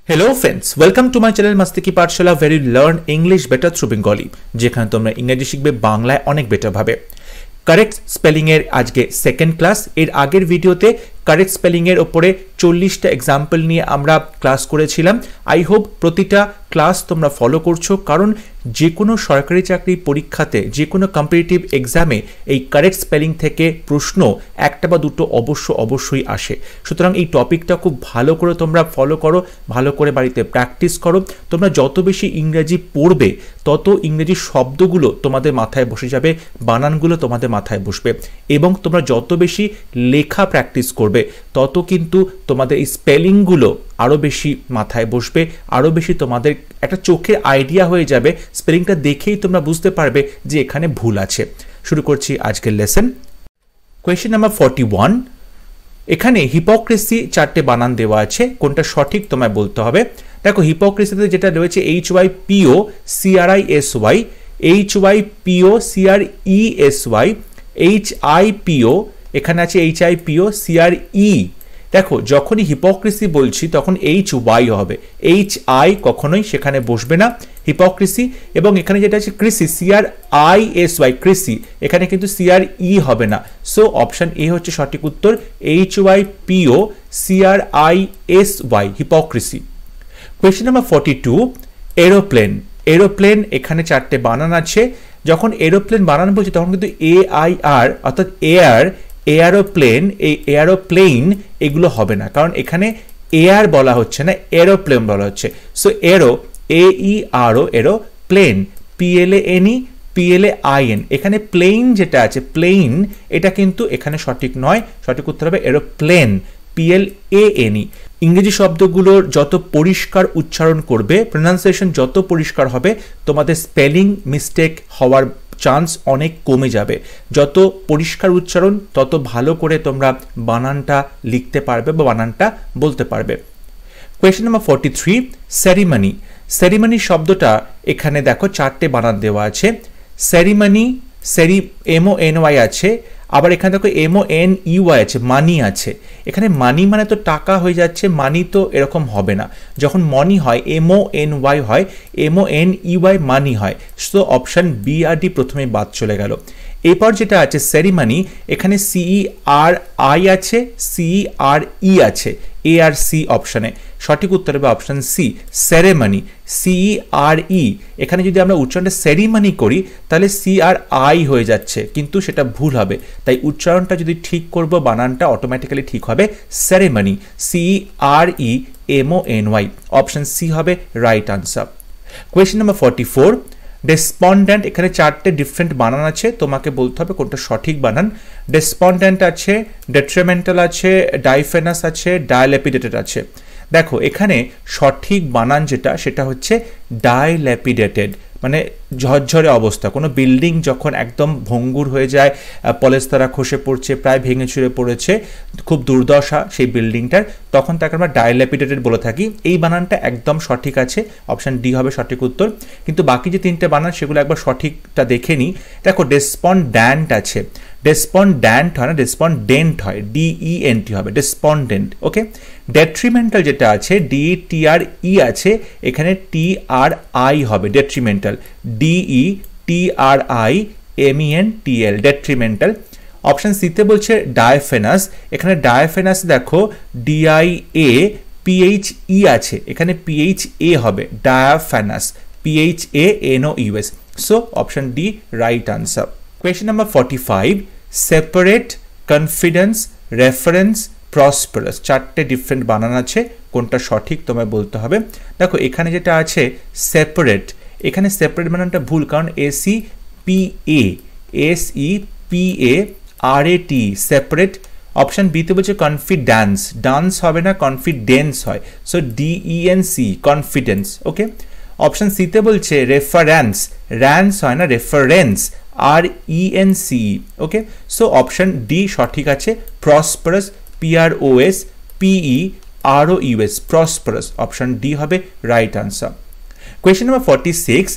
Hello friends, welcome to my channel Masti Ki Pathshala where you learn English better through Bengali যেখানে তোমরা ইংরেজি শিখবে বাংলায় অনেক বেটার ভাবে। কারেক্ট স্পেলিং এর আজকে সেকেন্ড ক্লাস। এর আগের ভিডিওতে কারেক্ট স্পেলিং এর উপরে 40টা एग्जांपल নিয়ে আমরা ক্লাস করেছিলাম। আই হোপ প্রতিটা ক্লাস তোমরা ফলো করছো, কারণ যে কোনো সরকারি চাকরি পরীক্ষাতে যে কোনো কম্পিটিটিভ এক্সামে এই কারেক্ট স্পেলিং থেকে প্রশ্ন একটা বা দুটো অবশ্যই আসে। সুতরাং এই টপিকটা খুব ভালো করে তোমরা ফলো করো, ভালো করে বাড়িতে প্র্যাকটিস করো। তোমরা যত বেশি ইংরেজি পড়বে তত ইংরেজি শব্দগুলো তোমাদের মাথায় বসে যাবে, বানানগুলো তোমাদের মাথায় বসবে, এবং তোমরা যত বেশি লেখা প্র্যাকটিস করবে তত কিন্তু তোমাদের এই স্পেলিংগুলো আরও বেশি মাথায় বসবে, আরও বেশি তোমাদের একটা চোখের আইডিয়া হয়ে যাবে। স্পেলিংটা দেখেই তোমরা বুঝতে পারবে যে এখানে ভুল আছে। শুরু করছি আজকের লেসন। Question number 41। এখানে হিপোক্রেসি চারটে বানান দেওয়া আছে, কোনটা সঠিক তোমায় বলতে হবে। দেখো হিপোক্রেসিতে যেটা রয়েছে HYPO CRISY, HYPO CRESY, HIPO, এখানে আছে HIPO CRE। দেখো যখনই হিপোক্রেসি বলছি তখন HY হবে, HI কখনোই সেখানে বসবে না, হিপোক্রেসি। এবং এখানে যেটা আছে ক্রিসি CRISY, ক্রিসি, এখানে কিন্তু CRE হবে না। সো অপশন এ হচ্ছে সঠিক উত্তর, HYPO CRISY, hypocrisy. Question number 42। Aeroplane. Aeroplane এখানে চারটে বানান আছে। যখন এরোপ্লেন বানান বলছি তখন কিন্তু AIR অর্থাৎ এয়ার, এয়ারোপ্লেন, এই এয়ারোপ্লেন এগুলো হবে না, কারণ এখানে এয়ার বলা হচ্ছে না, এরোপ্লেন বলা হচ্ছে। সো এরো, AERO, এরোপ্লেন, PLANE, PLAIN, এখানে প্লেন যেটা আছে প্লেন, এটা কিন্তু এখানে সঠিক নয়, সঠিক উত্তর হবে এরোপ্লেন, PLANE। ইংরেজি শব্দগুলোর যত পরিষ্কার উচ্চারণ করবে, প্রনাউন্সিয়েশন যত পরিষ্কার হবে, তোমাদের স্পেলিং মিস্টেক হওয়ার চান্স অনেক কমে যাবে। যত পরিষ্কার উচ্চারণ তত ভালো করে তোমরা বানানটা লিখতে পারবে বা বানানটা বলতে পারবে। Question number 43। সেরিমনি। সেরিমনি শব্দটা এখানে দেখো চারটে বানান দেওয়া আছে। সেরিমনি, MONY আছে, আবার এখানে দেখো MONEY আছে, মানি আছে। এখানে মানি মানে তো টাকা হয়ে যাচ্ছে, মানি তো এরকম হবে না। যখন মনি হয় MONY হয়, MONEY মানি হয়। সো অপশন বি আর ডি প্রথমে বাদ চলে গেল। এরপর যেটা আছে সেরিমনি, এখানে CERI আছে, CERE আছে, ARC অপশনে। সঠিক উত্তর হবে অপশন সি, সেরেমনি, CERE। এখানে যদি আমরা উচ্চারণটা সেরিমনি করি তাহলে CRI হয়ে যাচ্ছে, কিন্তু সেটা ভুল হবে। তাই উচ্চারণটা যদি ঠিক করব বানানটা অটোমেটিক্যালি ঠিক হবে সেরেমনি, CEREMONY। অপশন সি হবে রাইট আনসার। Question number 44। ডেসপন্ডেন্ট। এখানে চারটে ডিফারেন্ট বানান আছে, তোমাকে বলতে হবে কোনটা সঠিক বানান। ডেসপন্ডেন্ট আছে, ডেট্রিমেন্টাল আছে, ডাইফেনাস আছে, ডাইল্যাপিডেটেড আছে। দেখো এখানে সঠিক বানান যেটা সেটা হচ্ছে ডাইল্যাপিডেটেড, মানে ঝরঝরে অবস্থা। কোনো বিল্ডিং যখন একদম ভঙ্গুর হয়ে যায়, পলেস্তারা খসে পড়ছে, প্রায় ভেঙে চুরে পড়েছে, খুব দুর্দশা সেই বিল্ডিংটার, তখন তাকে আমরা ডাইল্যাপিডেটেড বলে থাকি। এই বানানটা একদম সঠিক আছে, অপশন ডি হবে সঠিক উত্তর। কিন্তু বাকি যে তিনটে বানান সেগুলো একবার সঠিকটা দেখে নিই। দেখো ডেসপন্ড্যান্ট আছে, ডেসপন্ড্যান্ট হয় না, ডেসপন্ডেন্ট হয়, DENT হবে, ডেসপন্ডেন্ট। ওকে। ডেট্রিমেন্টাল যেটা আছে DETRE আছে, এখানে TRI হবে, ডেট্রিমেন্টাল, DETRIMENTAL, ডেট্রিমেন্টাল। অপশন সিতে বলছে ডায়াফেনাস, এখানে ডায়াফেনাস দেখো DIAPHE আছে, এখানে PHA হবে, ডায়াফেনাস, PHANOUS। So option D right answer. Question number 45। Separate, confidence, reference, prosperous. চারটে ডিফারেন্ট বানান আছে, কোনটা সঠিক তোমায় বলতে হবে। দেখো এখানে যেটা আছে সেপারেট, এখানে সেপারেট বানানটা ভুল, কারণ SEPARAT, সেপারেট। অপশন বিতে বলছে কনফিডেন্স, ডান্স হবে না, কনফিডেন্স হয়। So DENC, confidence. Okay. Option সিতে বলছে রেফারেন্স, র্যান্স হয় না, reference, RENC। Okay. So option D সঠিক আছে, prosperous, PROSPEROUS, prosperous. Option D হবে right answer. Question number 46।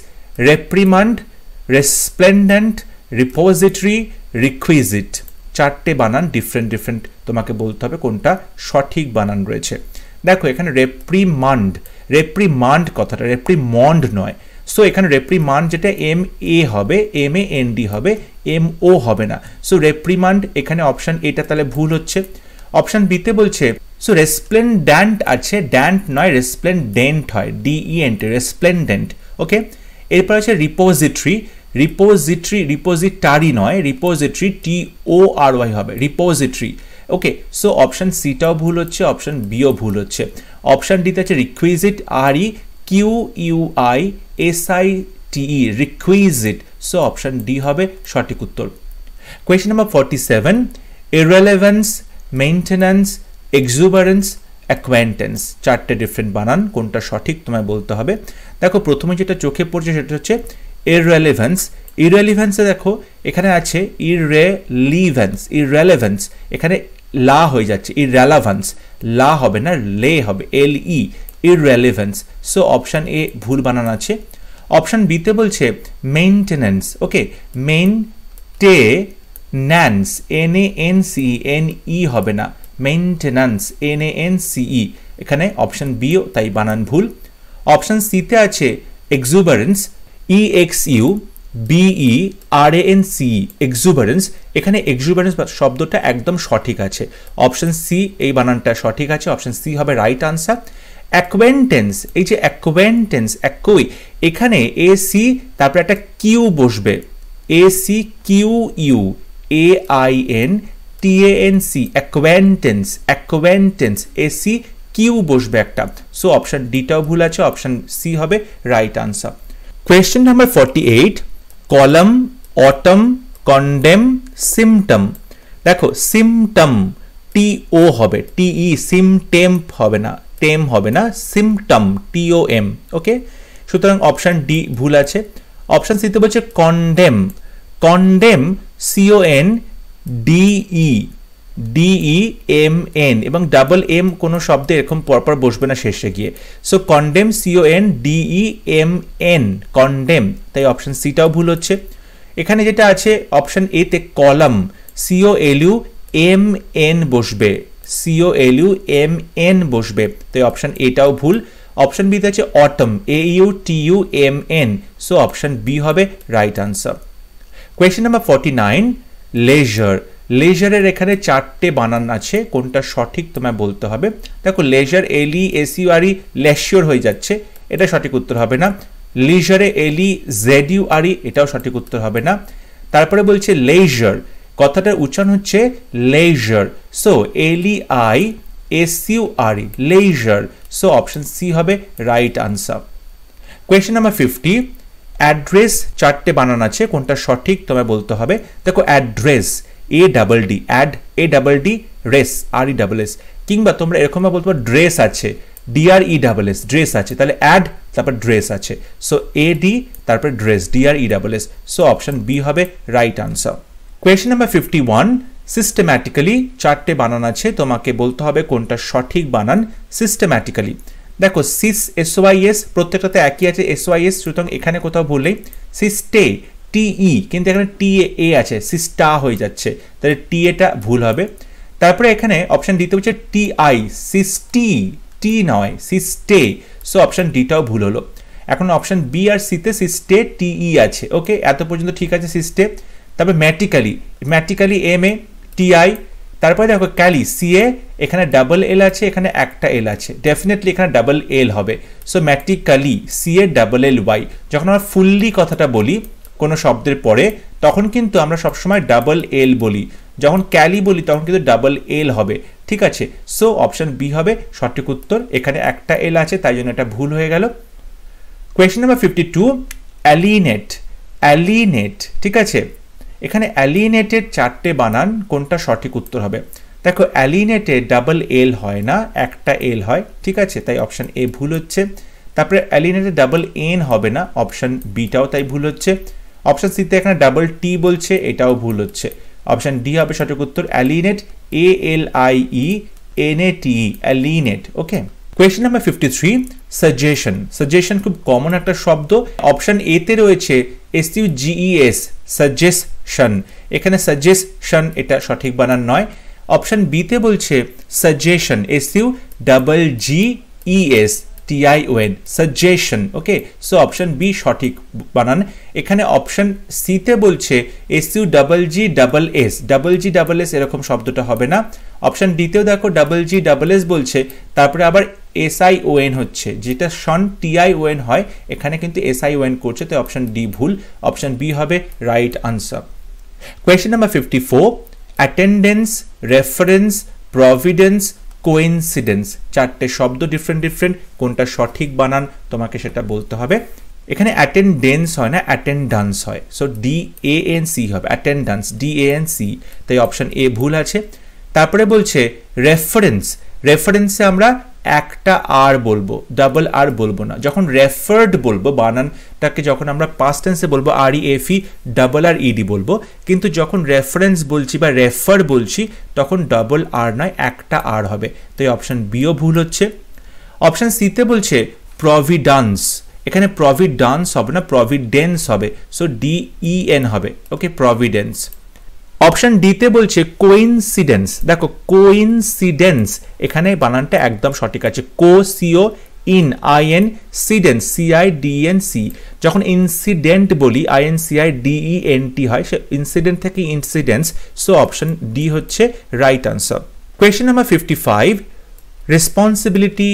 Reprimand, resplendent, repository, requisite. চারটে বানান ডিফারেন্ট তোমাকে বলতে হবে কোনটা সঠিক বানান রয়েছে। দেখো এখানে রেপ্রিমান্ড, রেপ্রিমান্ড কথাটা রেপ্রিমন্ড নয়। সো এখানে রেপ্রিমান্ড যেটা MA হবে, MAND হবে, MO হবে না। সো রেপ্রিমান্ড এখানে অপশন এটা তাহলে ভুল হচ্ছে। অপশন বিতে বলছে সো রেসপ্লেন্ড্যান্ট আছে, ড্যান্ট নয়, রেসপ্লেন্ডেন্ট হয়, DENT, রেসপ্লেন্ডেন্ট। ওকে, এরপর আছে রিপোজিটরি, রিপোজিটারি নয়, রিপোজিটরি, TORY হবে, রিপোজিটরি। ওকে, সো অপশন সিটাও ভুল হচ্ছে, অপশন বিও ভুল হচ্ছে। অপশন ডিতে আছে requisite, REQUISITE, requisite. So option D হবে সঠিক উত্তর। কোয়েশ্চেন নাম্বার 47, ইররেলেভেন্স, মেইনটেন্যান্স, এক্সুবারেন্স, অ্যাকোয়ান্টেন্স, চারটে ডিফারেন্ট বানান, কোনটা সঠিক তোমায় বলতে হবে। দেখো প্রথমে যেটা চোখে পড়ছে সেটা হচ্ছে ইররেলেভেন্স। ইররেলেভেন্সে দেখো এখানে আছে ইররেলেভেন্স, এখানে লা হয়ে যাচ্ছে, ইররেলেভেন্স, লা হবে না, লে হবে, LE, ইররেলেভেন্স। সো অপশন এ ভুল বানান আছে। অপশন বিতে বলছে মেইনটেন্যান্স। ওকে, মেইনটেন্যান্স, NANCE হবে না, মেইনটেন্যান্স, NANCE, এখানে অপশন বিও তাই বানান ভুল। অপশন সিতে আছে এক্সুবারেন্স, EXUBERANCE, এক্সুবারেন্স, এখানে এক্সুবারেন্স শব্দটা একদম সঠিক আছে, অপশন সি এই বানানটা সঠিক আছে, অপশন সি হবে রাইট আনসার। অ্যাকোয়ান্টেন্স, এই যে অ্যাকোয়ান্টেন্স, অ্যাকোই, এখানে AC তারপরে একটা কিউ বসবে, ACQU AINTANC, অ্যাকোয়ান্টেন্স, অ্যাকোয়ান্টেন্স, ACQ বসবে একটা। সো অপশন ডিটাও ভুল আছে, অপশন সি হবে right answer. Question number 48, column, autumn, condemn, symptom. দেখো সিমটম, TO হবে, TE, সিমটেম্প হবে না, টেম হবে না, সিমটম, TOM। ওকে, সুতরাং অপশন ডি ভুল আছে। অপশন সিতে বলছে কন্ডেম, কন্ডেম, CONDEM এবং ডাবল এম কোনো শব্দে এরকম পরপর বসবে না শেষে গিয়ে। সো কন্ডেম, CONDEMN, কন্ডেম, তাই অপশন সিটাও ভুল হচ্ছে। এখানে যেটা আছে অপশন এতে কলাম, COLUMN বসবে, COLUMN বসবে, তাই অপশন এটাও ভুল। অপশন বিতে আছে autumn, AUTUMN, so option B হবে right answer. Question number 49, leisure. লেজারের এখানে চারটে বানান আছে, কোনটা সঠিক তোমায় বলতে হবে। দেখো লেজার, LESURE, লেশিওর হয়ে যাচ্ছে, এটা সঠিক উত্তর হবে না। লিজারে, LEZURE, এটাও সঠিক উত্তর হবে না। তারপরে বলছে লেজার, কথাটার উচ্চারণ হচ্ছে leisure, so LEISURE, leisure. So option C হবে right answer. Question number 50, address, চারটে বানান আছে, কোনটা সঠিক তোমায় বলতে হবে। দেখো অ্যাড্রেস, ADD, রেস, RESS, কিংবা তোমরা এরকম বলতে পারো ড্রেস আছে, DRESS, ড্রেস আছে, তাহলে অ্যাড তারপর ড্রেস আছে, সো AD তারপর dress, DRESS। So option B হবে right answer. Question number 51, systematically, চারটে বানান আছে, তোমাকে বলতে হবে কোনটা সঠিক বানান। সিস্টেম্যাটিক্যালি, দেখো সিস, SYS, প্রত্যেকটাতে একই আছে SYS, সুতরাং এখানে কোথাও ভুল নেই। সিস্টে, TE, কিন্তু এখানে TA আছে, সিস্টা হয়ে যাচ্ছে, তাহলে TA ভুল হবে। তারপরে এখানে অপশন দিতে হচ্ছে TI, সিস্টি, টি নয়, সিস্টে, সো অপশন ডিটাও ভুল হলো। এখন অপশন বি আর সিতে সিস্টে, TE আছে। ওকে, এত পর্যন্ত ঠিক আছে সিস্টে। তারপরে ম্যাটিক্যালি, MA, TI, তারপরে দেখো ক্যালি, CA, এখানে ডাবল L আছে, এখানে একটা L আছে, ডেফিনেটলি এখানে ডাবল L হবে। So matically, CA, LLY। যখন আমরা ফুললি কথাটা বলি কোনো শব্দের পরে, তখন কিন্তু আমরা সবসময় ডাবল L বলি, যখন ক্যালি বলি তখন কিন্তু ডাবল L হবে, ঠিক আছে। সো অপশন বি হবে সঠিক উত্তর, এখানে একটা L আছে তাই জন্য এটা ভুল হয়ে গেল। কোয়েশ্চেন নাম্বার 52, অ্যালিনেট, ঠিক আছে। এখানে অ্যালিনেটের চারটে বানান, কোনটা সঠিক উত্তর হবে। দেখো অ্যালিনেটে ডাবল L হয় না, একটা L হয়, ঠিক আছে, তাই অপশন এ ভুল হচ্ছে। তারপরে অ্যালিনেটে ডাবল N হবে না, অপশন বিটাও তাই ভুল হচ্ছে। অপশন সিতে এখানে ডাবল টি বলছে, এটাও ভুল হচ্ছে, অপশন ডি হবে সঠিক উত্তর, অ্যালিনেট, ALIENATE, অ্যালিনেট। ওকে, কোয়েশ্চেন নাম্বার 53, সাজেশন। সাজেশন খুব কমন একটা শব্দ। অপশন এতে রয়েছে SUGES, সাজেশন, এখানে সাজেশন এটা সঠিক বানান নয়। অপশন বিতে বলছে সাজেশন, SUGGES, TION, সাজেশন। ওকে, সো অপশন বি সঠিক বানান। এখানে অপশন সি তে বলছে SUGGS এরকম শব্দটা হবে না। অপশন ডি তেও দেখো GGS বলছে, তারপরে আবার SION হচ্ছে, যেটা শন TION হয়, এখানে কিন্তু SION করছে, তো অপশন ডি ভুল। অপশন বি হবে right answer. Question number 54, attendance, reference, Providence, coincidence, চারটে শব্দ ডিফারেন্ট, কোনটা সঠিক বানান তোমাকে সেটা বলতে হবে। এখানে অ্যাটেন্ডেন্স হয় না, অ্যাটেন্ডান্স হয়, সো DANC হবে, অ্যাটেন্ডান্স DANC, তাই অপশন এ ভুল আছে। তারপরে বলছে রেফারেন্স, রেফারেন্সে আমরা একটা আর বলবো, ডাবল আর বলবো না। যখন রেফার্ড বলবো, বানানটাকে যখন আমরা পাস্ট টেন্সে বলবো REFE, ডাবল আর ED বলবো, কিন্তু যখন রেফারেন্স বলছি বা রেফার বলছি তখন ডাবল আর নয়, একটা আর হবে, তাই অপশন বিও ভুল হচ্ছে। অপশন সিতে বলছে প্রভিডান্স, এখানে প্রভিডান্স হবে না, প্রভিডেন্স হবে, সো DEN হবে, ওকে, প্রভিডেন্স। অপশন ডিতে বলছে কোইন্সিডেন্স, দেখো কোইন্সিডেন্স, এখানে বানানটা একদম সঠিক আছে, CO ইন IN, সিডেন্স CIDENC। যখন ইনসিডেন্ট বলি INCIDENT হয়, সে ইনসিডেন্ট থেকে ইনসিডেন্স, সো অপশন ডি হচ্ছে right answer. Question number 55, responsibility,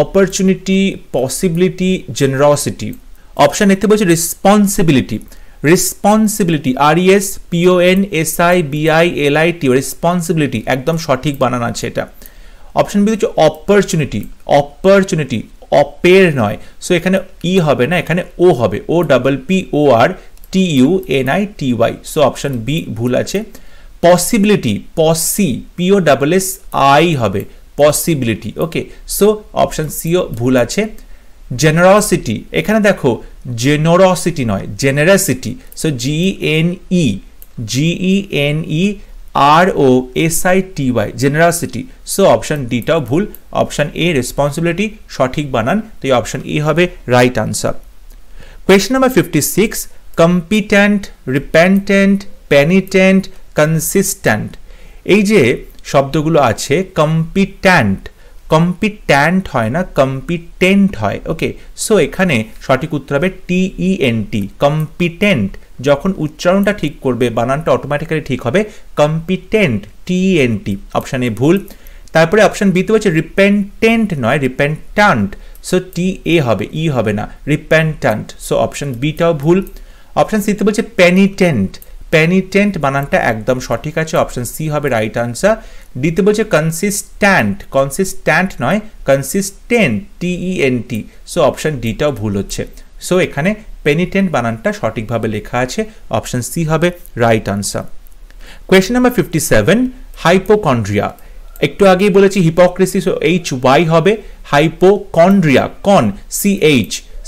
opportunity, possibility, generosity. Option এতে বলছে রেসপন্সিবিলিটি, রেসপন্সিবিলিটি RESPONSIBILITY, রেসপন্সিবিলিটি একদম সঠিক বানান আছে এটা। অপশন বি হচ্ছে অপরচুনিটি, অপরচুনিটি অপের নয়, সো এখানে ই হবে না, এখানে ও হবে, OPPORTUNITY, সো অপশন বি ভুল আছে। পসিবিলিটি, POSSI হবে, পসিবিলিটি, ওকে, সো অপশন সিও ভুল আছে। জেনারসিটি, এখানে দেখো জেনারসিটি নয়, generosity, so GENEROSITY, generosity, so option ডিটাও ভুল। অপশন এ রেসপন্সিবিলিটি সঠিক বানান, তো এই অপশন এ হবে right answer. Question number 56, competent, repentant, penitent, consistent. এই যে শব্দগুলো আছে, কম্পিটেন্ট, কম্পিটেন্ট হয় না, কম্পিটেন্ট হয়, ওকে, সো এখানে সঠিক উত্তর হবে TENT, কম্পিটেন্ট। যখন উচ্চারণটা ঠিক করবে বানানটা অটোমেটিক্যালি ঠিক হবে, কম্পিটেন্ট TENT, অপশন এ ভুল। তারপরে অপশন বিতে হচ্ছে রিপেন্টেন্ট নয়, রিপেন্টান্ট, সো TA হবে, ই হবে না, রিপেন্টান্ট, সো অপশন বিটাও ভুল। অপশন সিতে বলছে পেনিটেন্ট, পেনিটেন্ট বানানটা একদম সঠিক আছে, অপশন সি হবে রাইট আনসার। ডিতে বলছে কনসিস্ট্যান্ট, কনসিস্ট্যান্ট নয়, কনসিস্টেন্ট TENT, সো অপশন ডিটাও ভুল হচ্ছে, সো এখানে পেনিটেন্ট বানানটা সঠিকভাবে লেখা আছে, অপশন সি হবে right answer. Question number 57, hypochondria. একটু আগেই বলেছি হিপোক্রেসি, সো HY হবে, হাইপোকন্ড্রিয়া, কন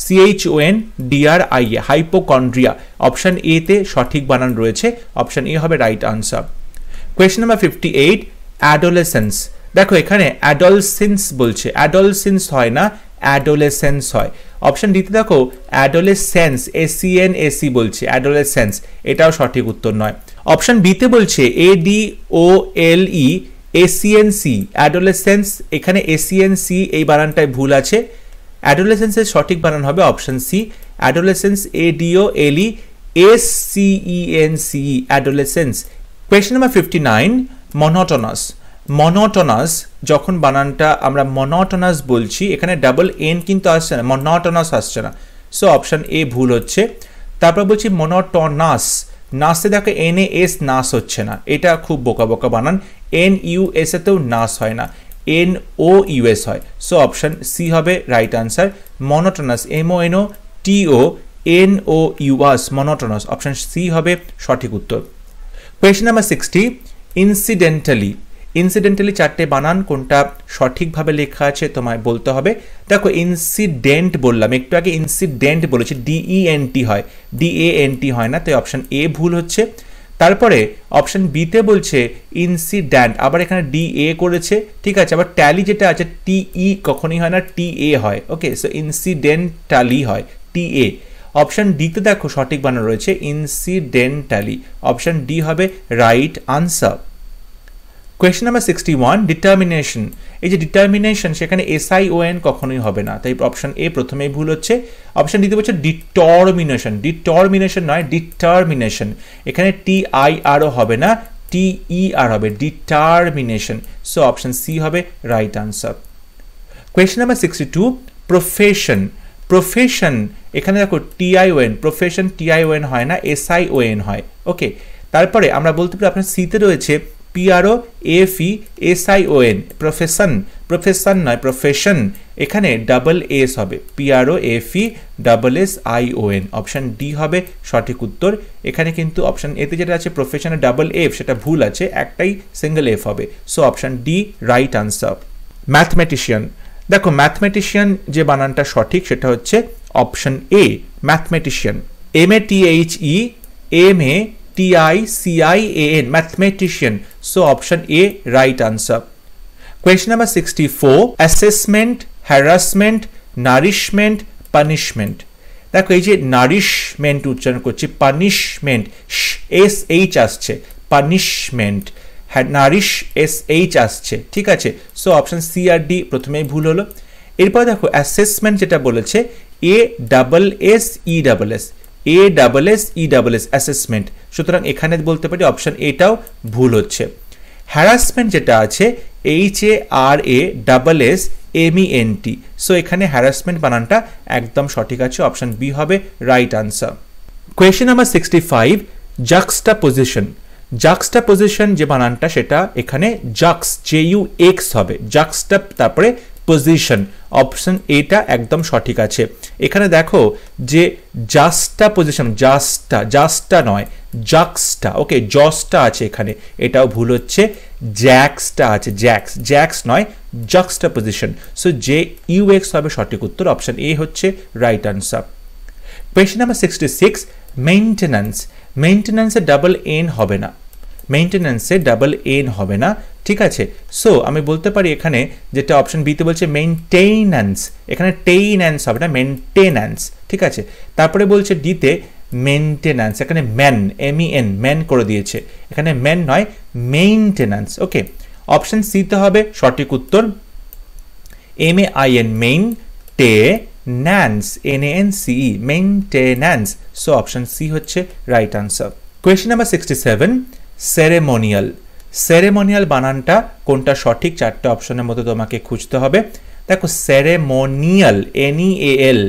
CHONDRIA, হাইপোকন্ড্রিয়া, অপশন এ তে সঠিক বানান রয়েছে, অপশন এ হবে right answer. Question number 58, adolescence. দেখো এখানে অ্যাডলসেন্স বলছে, অ্যাডলসেন্স হয় না, অ্যাডোলেসেন্স হয়। অপশন ডিতে দেখো অ্যাডোলেসেন্স, ACNAC বলছে, অ্যাডোলেসেন্স, এটাও সঠিক উত্তর নয়। অপশন বিতে বলছে ADOLE ACNC, অ্যাডোলেসেন্স, এখানে ACNC এই বানানটাই ভুল আছে। অ্যাডোলেসেন্সের সঠিক বানান হবে option C, adolescence ADOLE ACENCE, adolescence. Question number 59, monotonous. Monotonous যখন বানানটা আমরা মনোটোনাস বলছি, এখানে ডাবল এন কিন্তু আসছে না, মনোটোনাস আসছে না, সো অপশন এ ভুল হচ্ছে। তারপর বলছি মনোটোনাস, নাসে দেখো NAS নাস হচ্ছে না, এটা খুব বোকা বোকা বানান, NUS এতেও নাস হয় না, NOUS হয়, সো অপশন সি হবে right answer. Monotonous MONOTONOUS, monotonous, option C হবে সঠিক উত্তর। Question number 60, incidentally. ইনসিডেন্টালি চারটে বানান কোনটা সঠিকভাবে লেখা আছে তোমায় বলতে হবে। দেখো ইনসিডেন্ট বললাম, একটু আগে ইনসিডেন্ট বলেছি, DENT হয়, DANT হয় না, তাই অপশন এ ভুল হচ্ছে। তারপরে অপশন বিতে বলছে ইনসিডেন্ট, আবার এখানে DA করেছে, ঠিক আছে, আবার ট্যালি যেটা আছে TE কখনই হয় না, TA হয়, ওকে, সো ইনসিডেন্টালি হয়, TA। অপশন ডিতে দেখো সঠিক বানান রয়েছে ইনসিডেন্টালি, অপশন ডি হবে right answer. Question number 61 determination. এই যে ডিটারমিনেশন সেখানে SION কখনোই হবে না, তাই অপশন এ প্রথমেই ভুল হচ্ছে। অপশন ডিতে বলছে ডিটারমিনেশন, ডিটারমিনেশন নয় ডিটারমিনেশন, এখানে TIR ও হবে না, TER হবে, ডিটারমিনেশন। সো অপশন সি হবে right answer. Question number 62 profession. Profession এখানে দেখো TION, প্রফেশন TION হয় না, SION হয়। ওকে, তারপরে আমরা বলতে পারি আপনার সিতে রয়েছে PRO AFE SION, profession, profession নয় প্রফেশন, এখানে ডাবল এস হবে, PRO AFE SSION। Option D হবে সঠিক উত্তর। এখানে কিন্তু অপশন এতে যেটা আছে প্রফেশনে ডাবল এফ সেটা ভুল আছে, একটাই সিঙ্গেল এফ হবে। So option D right answer. Mathematician, দেখো ম্যাথমেটিশিয়ান যে বানানটা সঠিক সেটা হচ্ছে option A mathematician, MATHEMATICIAN, mathematician. So option A right answer. Question number 64 assessment, harassment, nourishment, punishment. দেখো এই যে নারিশমেন্ট উচ্চারণ করছি, পানিশমেন্ট SH আসছে, পানিশমেন্ট, নারিশ SH আসছে, ঠিক আছে। সো অপশন সি আর ডি প্রথমেই ভুল হলো। এরপর দেখো অ্যাসেসমেন্ট যেটা বলেছে ASSESS, ASSESS অ্যাসেসমেন্ট, সুতরাং এখানে বলতে পারি অপশন এটাও ভুল হচ্ছে। হ্যারাসমেন্ট যেটা আছে HARASSMENT, সো এখানে হ্যারাসমেন্ট বানানটা একদম সঠিক আছে, অপশন বি হবে রাইট আনসার। Question number 65 জাক্সটাপোজিশন। জাক্সটাপোজিশন যে বানানটা সেটা এখানে জাক্স JUX হবে, জাক্সটা তারপরে পজিশন, অপশন এটা একদম সঠিক আছে। এখানে দেখো যে জাস্টা পজিশন, জাস্টা, জাস্টা নয় জাক্সটা, ওকে জসটা আছে এখানে, এটাও ভুল হচ্ছে, জ্যাক্সটা আছে, জ্যাক্স, জ্যাক্স নয় জাক্সটা পজিশন। সো JUX হবে সঠিক উত্তর, অপশন এ হচ্ছে right answer. Question number 66 maintenance. মেইনটেন্যান্সে ডাবল এন হবে না, মেইনটেন্যান্সে ডাবল এন হবে না, ঠিক আছে। সো আমি বলতে পারি এখানে যেটা অপশন বিতে বলছে মেইনটেইন্যান্স, এখানে টেইন্যান্স হবে না, মেইনটেন্যান্স, ঠিক আছে। তারপরে বলছে ডিতে মেইনটেন্যান্স, এখানে ম্যান MEN ম্যান করে দিয়েছে, এখানে ম্যান নয় মেইনটেন্যান্স, ওকে। অপশন সিতে হবে সঠিক উত্তর MAIN maintenance NANCE maintenance. So option C হচ্ছে right answer. Question number 67 ceremonial. Ceremonial বানানটা কোনটা সঠিক চারটে অপশনের মধ্যে তোমাকে খুঁজতে হবে। দেখো সেরেমোনিয়াল NEAL,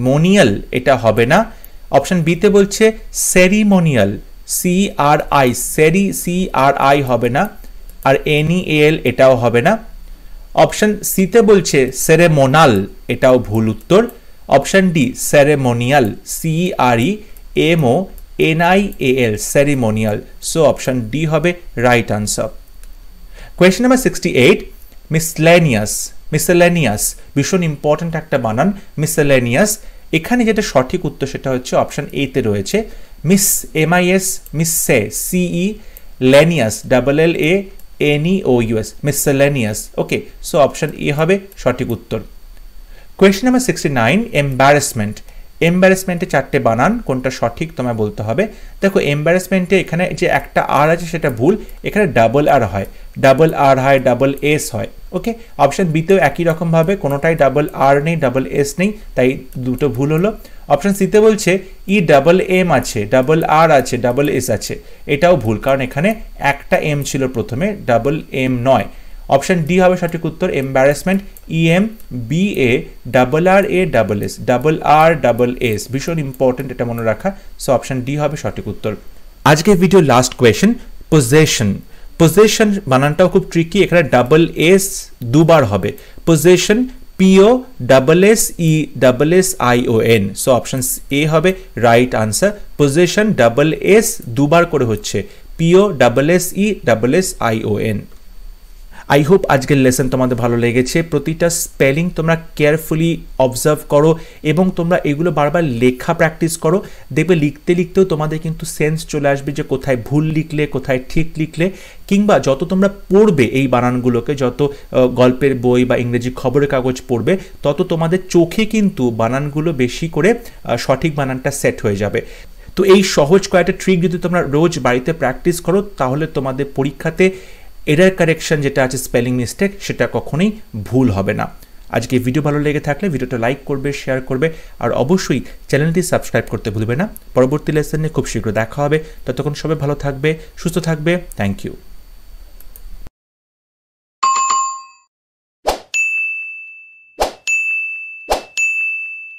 মোনিয়াল এটা হবে না। অপশন বিতে বলছে সেরিমোনিয়াল CRI, সেরি CRI হবে না, আর NEAL এটাও হবে না। অপশন সিতে বলছে সেরেমোনাল, এটাও ভুল উত্তর। Option D ceremonial CREMONIAL ceremonial. So option D হবে right answer. Question number 68 miscellaneous. Miscellaneous ভীষণ ইম্পর্টেন্ট একটা বানান, মিসেলেনিয়াস। এখানে যেটা সঠিক উত্তর সেটা হচ্ছে অপশন এতে রয়েছে miss, MIS মিসে, CE লেনিয়াস LLANEOUS, miscellaneous, okay. So option A হবে সঠিক উত্তর। Question number 69 embarrassment. এম্বারাসমেন্টে চারটে বানান কোনটা সঠিক তোমায় বলতে হবে। দেখো এম্বারাসমেন্টে এখানে যে একটা আর আছে সেটা ভুল, এখানে ডাবল আর হয়, ডাবল আর হয়, ডাবল এস হয়, ওকে। অপশন বিতেও একই রকমভাবে কোনোটাই ডাবল আর নেই, ডাবল এস নেই, তাই দুটো ভুল হলো। অপশন সিতে বলছে EMM আছে, ডাবল আর আছে, ডাবল এস আছে, এটাও ভুল, কারণ এখানে একটা এম ছিল প্রথমে, ডাবল এম নয়। অপশন ডি হবে সঠিক উত্তর এম্বারাসমেন্ট EMBARRASS, ডাবল আর ডাবল এস, ভীষণ ইম্পর্টেন্ট এটা মনে রাখা। সো অপশন ডি হবে সঠিক উত্তর। আজকের video last question possession. Possession বানানটাও খুব ট্রিকি, এখানে ডাবল এস দুবার হবে, possession POSSESSION। So option A হবে right answer. Possession double S দুবার করে হচ্ছে, POSSESSION। আই হোপ আজকের লেসন তোমাদের ভালো লেগেছে। প্রতিটা স্পেলিং তোমরা কেয়ারফুলি অবজার্ভ করো এবং তোমরা এগুলো বারবার লেখা প্র্যাকটিস করো, দেখবে লিখতে লিখতেও তোমাদের কিন্তু সেন্স চলে আসবে যে কোথায় ভুল লিখলে কোথায় ঠিক লিখলে, কিংবা যত তোমরা পড়বে এই বানানগুলোকে, যত গল্পের বই বা ইংরেজি খবরের কাগজ পড়বে, তত তোমাদের চোখে কিন্তু বানানগুলো বেশি করে সঠিক বানানটা সেট হয়ে যাবে। তো এই সহজ কয়েকটা ট্রিক যদি তোমরা রোজ বাড়িতে প্র্যাকটিস করো তাহলে তোমাদের পরীক্ষাতে এরার কারেকশন যেটা আছে স্পেলিং মিস্টেক সেটা কখনোই ভুল হবে না। আজকে ভিডিও ভালো লেগে থাকলে ভিডিওটা লাইক করবে, শেয়ার করবে, আর অবশ্যই চ্যানেলটি সাবস্ক্রাইব করতে ভুলবে না। পরবর্তী লেসনে খুব শীঘ্র দেখা হবে। ততক্ষণ সবাই ভালো থাকবে, সুস্থ থাকবে। Thank you.